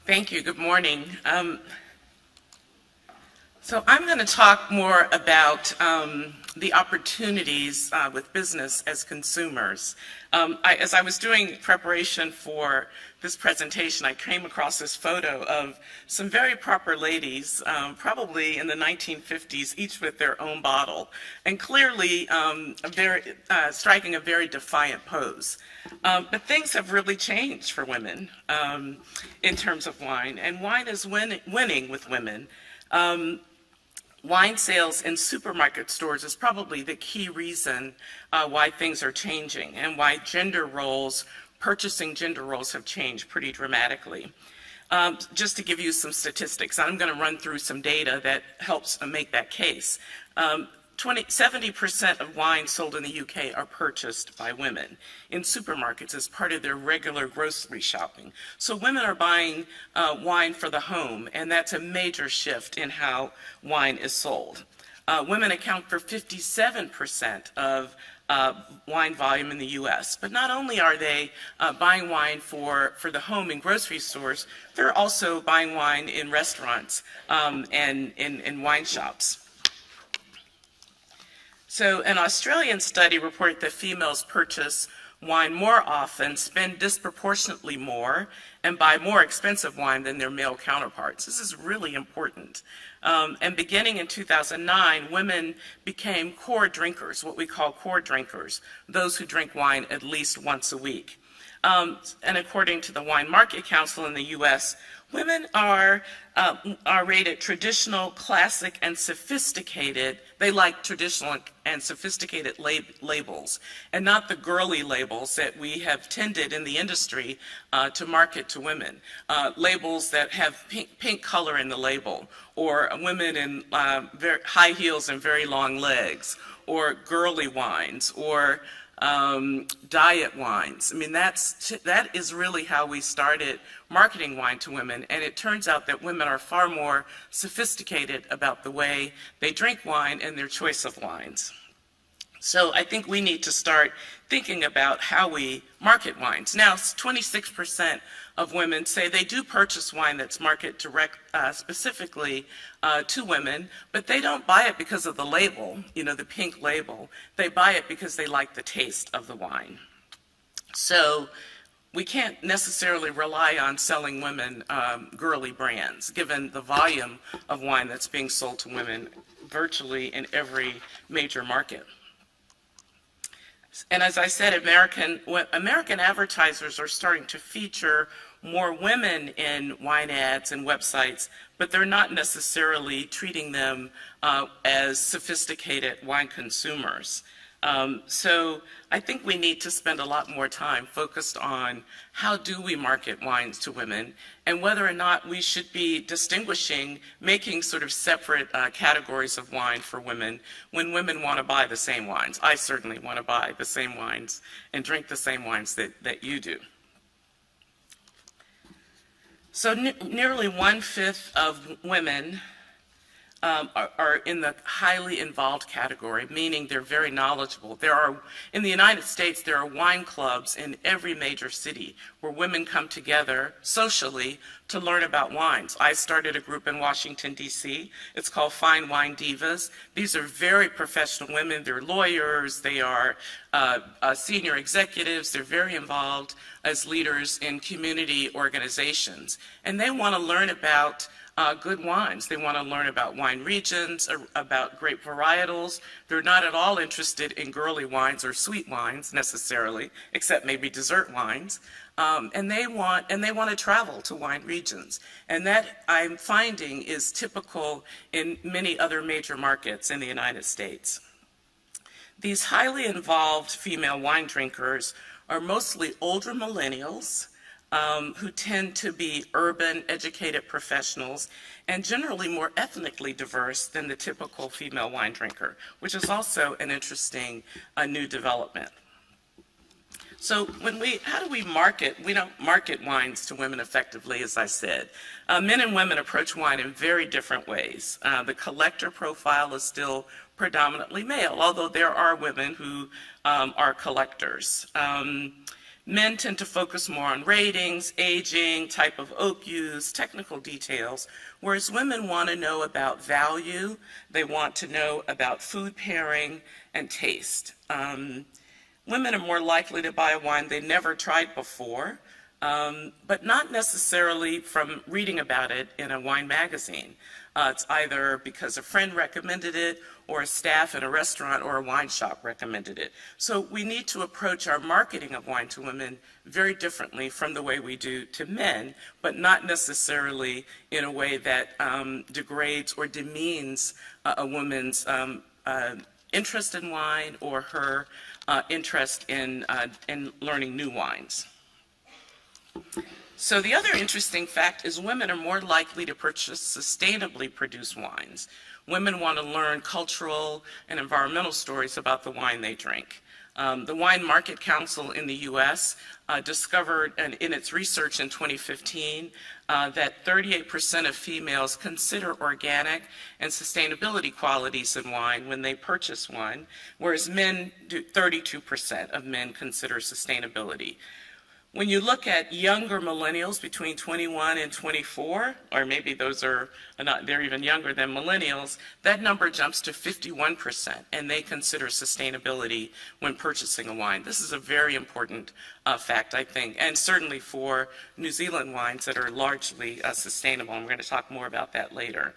Thank you. Good morning. So I'm going to talk more about the opportunities with business as consumers. As I was doing preparation for this presentation, I came across this photo of some very proper ladies, probably in the 1950s, each with their own bottle, and clearly striking a very defiant pose. But things have really changed for women in terms of wine, and wine is winning with women. Wine sales in supermarket stores is probably the key reason why things are changing and why purchasing gender roles have changed pretty dramatically. Just to give you some statistics, I'm going to run through some data that helps make that case. 70% of wines sold in the UK are purchased by women in supermarkets as part of their regular grocery shopping. So women are buying wine for the home, and that's a major shift in how wine is sold. Women account for 57% of wine volume in the US, but not only are they buying wine for the home in grocery stores, they're also buying wine in restaurants and in wine shops. So an Australian study reported that females purchase wine more often, spend disproportionately more, and buy more expensive wine than their male counterparts. This is really important. And beginning in 2009, women became core drinkers, what we call core drinkers, those who drink wine at least once a week. And according to the Wine Market Council in the US, women are rated traditional, classic, and sophisticated. They like traditional and sophisticated labels, and not the girly labels that we have tended in the industry to market to women. Labels that have pink color in the label, or women in very high heels and very long legs, or girly wines, or diet wines. I mean, that is really how we started marketing wine to women, and it turns out that women are far more sophisticated about the way they drink wine and their choice of wines. So I think we need to start thinking about how we market wines. Now, 26% of women say they do purchase wine that's marketed specifically to women, but they don't buy it because of the label, the pink label. They buy it because they like the taste of the wine. So we can't necessarily rely on selling women girly brands, given the volume of wine that's being sold to women virtually in every major market. And as I said, American advertisers are starting to feature more women in wine ads and websites, but they're not necessarily treating them as sophisticated wine consumers. So I think we need to spend a lot more time focused on how do we market wines to women, and whether or not we should be distinguishing, making sort of separate categories of wine for women when women want to buy the same wines. I certainly want to buy the same wines and drink the same wines that you do. So nearly 1/5 of women are in the highly involved category, meaning they're very knowledgeable. In the United States, there are wine clubs in every major city where women come together socially to learn about wines. I started a group in Washington, D.C. It's called Fine Wine Divas. These are very professional women. They're lawyers. They are senior executives. They're very involved as leaders in community organizations. And they want to learn about good wines. They want to learn about wine regions, about grape varietals. They're not at all interested in girly wines or sweet wines necessarily, except maybe dessert wines. And they want to travel to wine regions. And that, I'm finding, is typical in many other major markets in the United States. These highly involved female wine drinkers are mostly older millennials, who tend to be urban, educated professionals, and generally more ethnically diverse than the typical female wine drinker, which is also an interesting new development. So how do we market? We don't market wines to women effectively, as I said. Men and women approach wine in very different ways. The collector profile is still predominantly male, although there are women who are collectors. Men tend to focus more on ratings, aging, type of oak used, technical details, whereas women want to know about value, they want to know about food pairing and taste. Women are more likely to buy a wine they've never tried before, but not necessarily from reading about it in a wine magazine. It's either because a friend recommended it, or a staff at a restaurant or a wine shop recommended it. So we need to approach our marketing of wine to women very differently from the way we do to men, but not necessarily in a way that degrades or demeans a woman's interest in wine or her interest in learning new wines. So the other interesting fact is women are more likely to purchase sustainably produced wines. Women want to learn cultural and environmental stories about the wine they drink. The Wine Market Council in the U.S. Discovered in its research in 2015 that 38% of females consider organic and sustainability qualities in wine when they purchase wine, whereas 32% of men consider sustainability. When you look at younger millennials between 21 and 24, or maybe those are not, they're even younger than millennials, that number jumps to 51%, and they consider sustainability when purchasing a wine. This is a very important fact, I think, and certainly for New Zealand wines that are largely sustainable, and we're going to talk more about that later.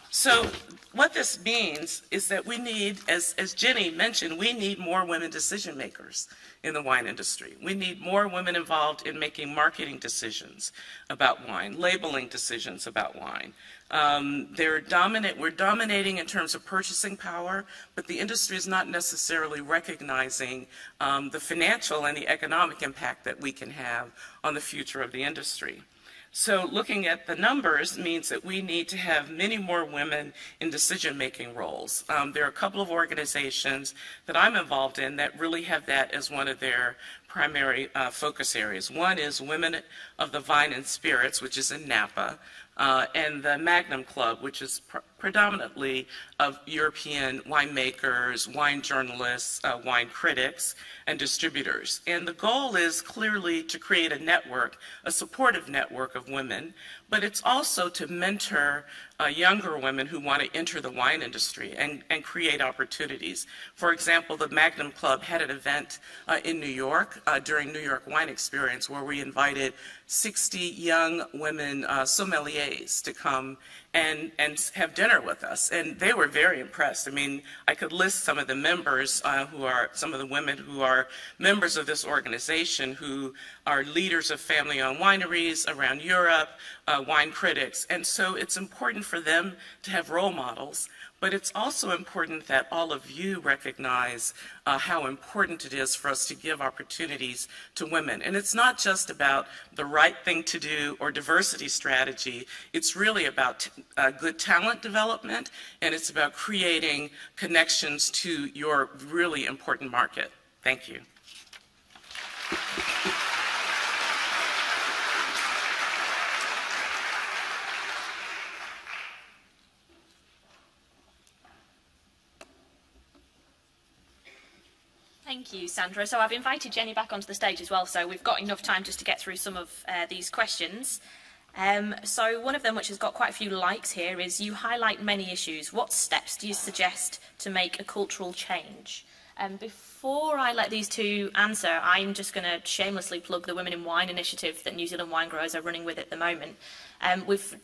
So what this means is that we need, as Jenny mentioned, we need more women decision makers in the wine industry. We need more women involved in making marketing decisions about wine, labeling decisions about wine. We're dominating in terms of purchasing power, but the industry is not necessarily recognizing the financial and the economic impact that we can have on the future of the industry. So looking at the numbers means that we need to have many more women in decision-making roles. There are a couple of organizations that I'm involved in that really have that as one of their primary focus areas. One is Women of the Vine and Spirits, which is in Napa, and the Magnum Club, which is predominantly of European winemakers, wine journalists, wine critics, and distributors. And the goal is clearly to create a network, a supportive network of women, but it's also to mentor younger women who want to enter the wine industry and create opportunities. For example, the Magnum Club had an event in New York during New York Wine Experience where we invited 60 young women sommeliers to come and have dinner with us, and they were very impressed. I mean, I could list some of the members some of the women who are members of this organization who are leaders of family-owned wineries around Europe, wine critics, and so it's important for them to have role models. But it's also important that all of you recognize how important it is for us to give opportunities to women. And it's not just about the right thing to do or diversity strategy. It's really about good talent development, and it's about creating connections to your really important market. Thank you. Thank you, Sandra. So I've invited Jenny back onto the stage as well, so we've got enough time just to get through some of these questions. So one of them, which has got quite a few likes here, is you highlight many issues. What steps do you suggest to make a cultural change? Before I let these two answer, I'm just going to shamelessly plug the Women in Wine initiative that New Zealand wine growers are running with at the moment. We've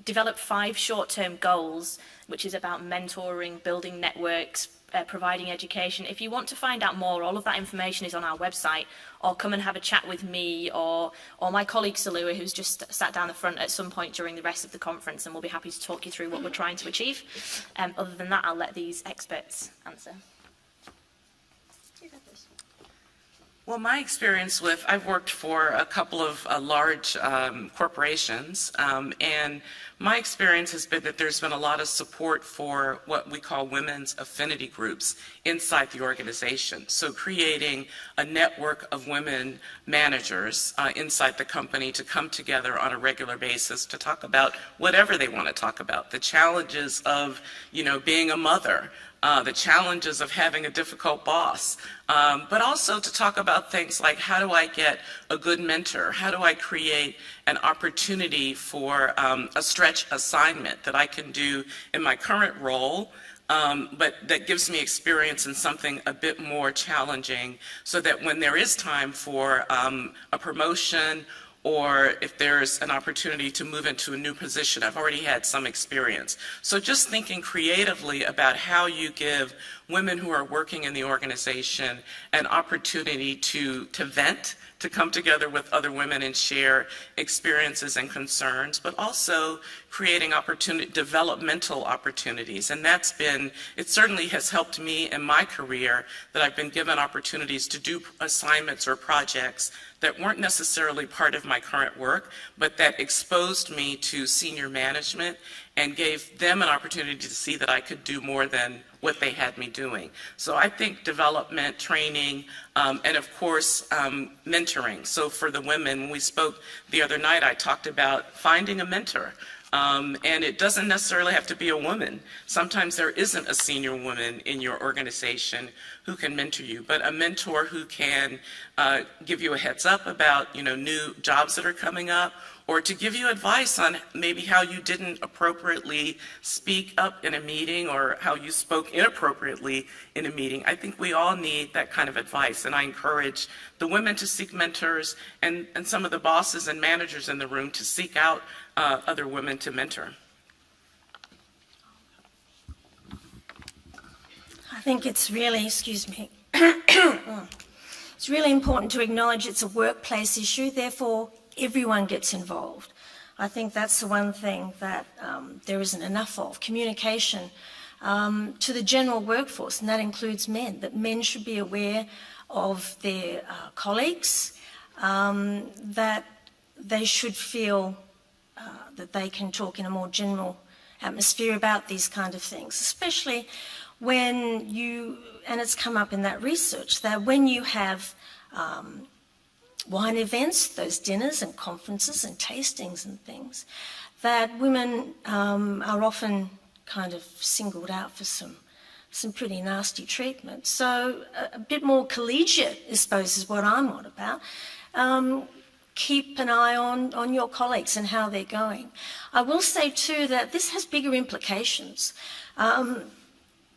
developed 5 short-term goals, which is about mentoring, building networks, providing education. If you want to find out more, all of that information is on our website, or come and have a chat with me or my colleague Salua, who's just sat down the front at some point during the rest of the conference, and we'll be happy to talk you through what we're trying to achieve. Other than that, I'll let these experts answer. Well, my experience with, I've worked for a couple of large corporations, and my experience has been that there's been a lot of support for what we call women's affinity groups inside the organization. So creating a network of women managers inside the company to come together on a regular basis to talk about whatever they want to talk about. The challenges of, being a mother, the challenges of having a difficult boss, but also to talk about things like how do I get a good mentor? How do I create an opportunity for a stretch assignment that I can do in my current role, but that gives me experience in something a bit more challenging, so that when there is time for a promotion, or if there's an opportunity to move into a new position, I've already had some experience. So just thinking creatively about how you give women who are working in the organization an opportunity to vent, to come together with other women and share experiences and concerns, but also creating developmental opportunities. And it certainly has helped me in my career that I've been given opportunities to do assignments or projects that weren't necessarily part of my current work, but that exposed me to senior management and gave them an opportunity to see that I could do more than what they had me doing. So I think development, training, and of course, mentoring. So for the women, when we spoke the other night, I talked about finding a mentor. And it doesn't necessarily have to be a woman. Sometimes there isn't a senior woman in your organization who can mentor you, but a mentor who can give you a heads up about new jobs that are coming up, or to give you advice on maybe how you didn't appropriately speak up in a meeting, or how you spoke inappropriately in a meeting. I think we all need that kind of advice, and I encourage the women to seek mentors, and some of the bosses and managers in the room to seek out other women to mentor. I think it's really, excuse me, it's really important to acknowledge it's a workplace issue, therefore everyone gets involved. I think that's the one thing that there isn't enough of, communication to the general workforce, and that includes men, that men should be aware of their colleagues, that they should feel that they can talk in a more general atmosphere about these kind of things, especially when and it's come up in that research, that when you have wine events, those dinners and conferences and tastings and things, that women are often kind of singled out for some pretty nasty treatment. So a bit more collegiate, I suppose, is what I'm on about. Keep an eye on your colleagues and how they're going. I will say too that this has bigger implications.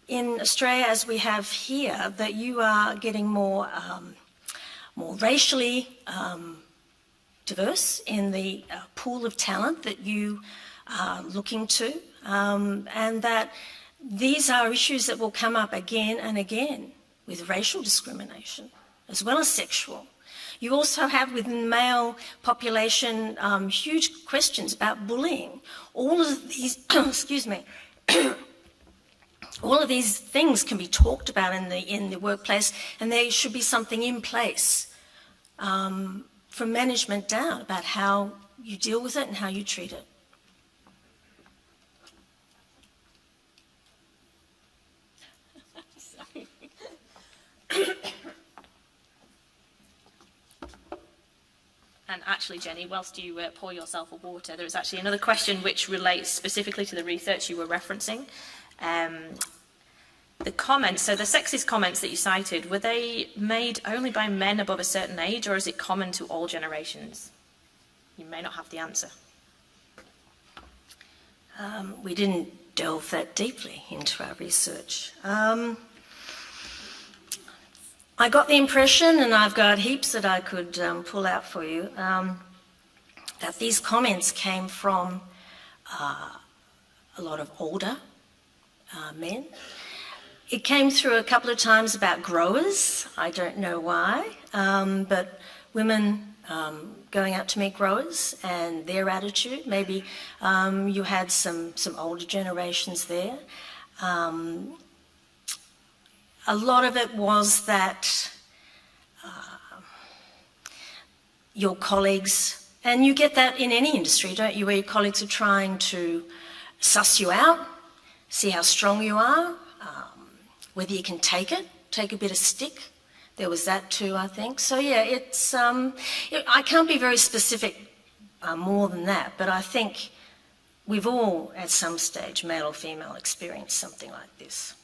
In Australia, as we have here, that you are getting more racially diverse in the pool of talent that you are looking to, and that these are issues that will come up again and again with racial discrimination as well as sexual. You also have within the male population huge questions about bullying. All of these, excuse me, all of these things can be talked about in the workplace, and there should be something in place from management down about how you deal with it and how you treat it. And actually, Jenny, whilst you pour yourself a water, there is actually another question which relates specifically to the research you were referencing. The comments, so the sexist comments that you cited, were they made only by men above a certain age, or is it common to all generations? You may not have the answer. We didn't delve that deeply into our research. I got the impression, and I've got heaps that I could pull out for you, that these comments came from a lot of older men. It came through a couple of times about growers. I don't know why, but women going out to meet growers and their attitude. Maybe you had some older generations there. A lot of it was that your colleagues, and you get that in any industry, don't you, where your colleagues are trying to suss you out, see how strong you are, whether you can take a bit of stick. There was that too, I think. So yeah, it's I can't be very specific more than that, but I think we've all at some stage, male or female, experienced something like this.